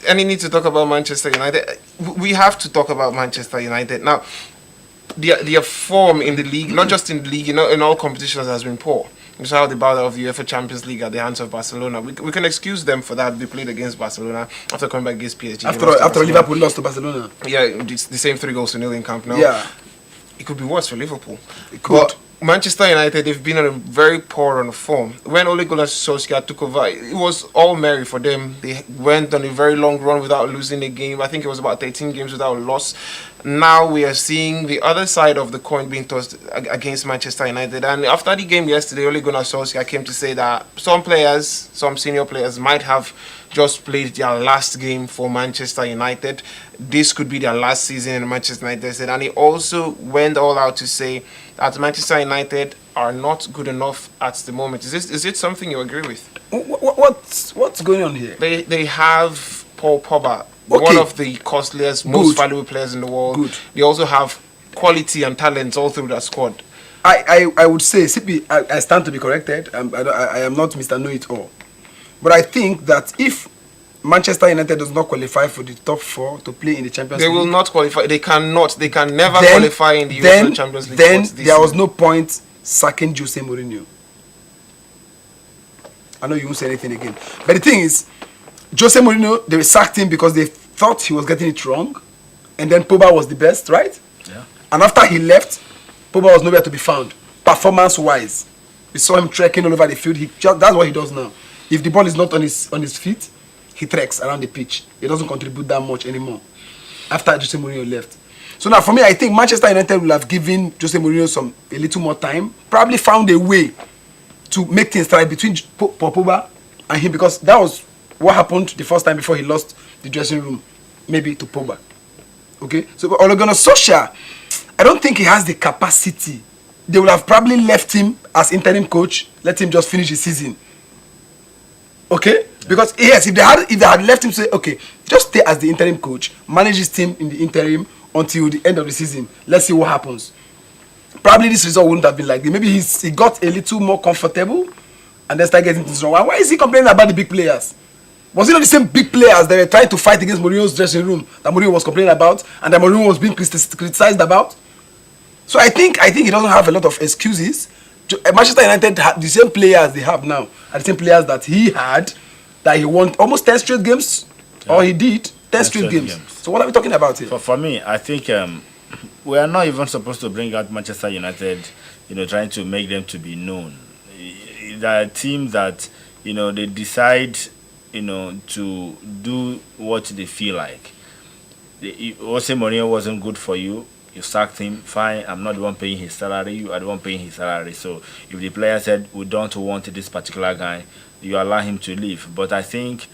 any need to talk about Manchester United? We have to talk about Manchester United now. Their form in the league, not just in the league, in all competitions, has been poor. We saw the battle of the UEFA Champions League at the hands of Barcelona. We can excuse them for that. They played against Barcelona after coming back against PSG. After Liverpool lost to Barcelona. Yeah, it's the same 3-0 in Camp Nou. Yeah. It could be worse for Liverpool. It could. But Manchester United, they've been on a very poor run of form. When Ole Gunnar Solskjaer took over, it was all merry for them. They went on a very long run without losing a game. I think it was about 13 games without a loss. Now we are seeing the other side of the coin being tossed against Manchester United. And after the game yesterday, Ole Gunnar Solskjaer came to say that some senior players might have just played their last game for Manchester United. This could be their last season in Manchester United. And he also went all out to say that Manchester United are not good enough at the moment. Is it something you agree with? What's going on here? They have Paul Pogba, Okay. one of the costliest, most valuable players in the world. Good. They also have quality and talent all through that squad. I would say, CP, I stand to be corrected. I am not Mr. Know-it-all. But I think that if Manchester United does not qualify for the top 4 to play in the Champions League, they will not qualify. They cannot. They can never qualify in the UEFA Champions League. Then there was no point sacking Jose Mourinho. I know you won't say anything again. But the thing is, Jose Mourinho, they sacked him because they thought he was getting it wrong. And then Pogba was the best, right? Yeah. And after he left, Pogba was nowhere to be found. Performance-wise, we saw him trekking all over the field. That's what he does now. If the ball is not on his feet, he treks around the pitch. He doesn't contribute that much anymore after Jose Mourinho left. So now for me, I think Manchester United will have given Jose Mourinho a little more time. Probably found a way to make things right between Pogba and him, because that was what happened the first time before he lost the dressing room, maybe to Pogba. Okay? So Ole Gunnar Solskjaer, I don't think he has the capacity. They would have probably left him as interim coach, let him just finish the season. Okay? Because yes, if they had left him, say, okay, just stay as the interim coach, manage his team in the interim until the end of the season. Let's see what happens. Probably this result wouldn't have been like this. Maybe he got a little more comfortable and then started getting things wrong. Why is he complaining about the big players? Was it not the same big players that were trying to fight against Mourinho's dressing room that Mourinho was complaining about and that Mourinho was being criticized about? So I think he doesn't have a lot of excuses. Manchester United had the same players they have now, are the same players that he had, that he won almost 10 straight games, or he did 10 straight games. So what are we talking about here? For me, I think we are not even supposed to bring out Manchester United, trying to make them to be known. They're a team that, they decide, to do what they feel like. Jose Mourinho wasn't good for you. You sacked him, fine, I'm not the one paying his salary, you are the one paying his salary. So if the player said, we don't want this particular guy, you allow him to leave. But I think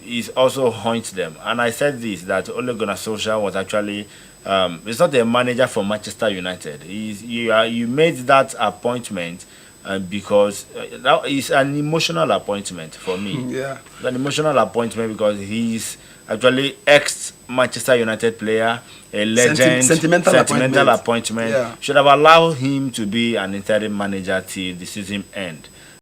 he's also haunts them. And I said this, that Ole Gunnar Solskjaer was actually, he's not a manager for Manchester United. You made that appointment because that is an emotional appointment for me. Yeah. It's an emotional appointment because he's actually ex-Manchester United player, a legend, sentimental appointment. Yeah. Should have allowed him to be an interim manager till the season end.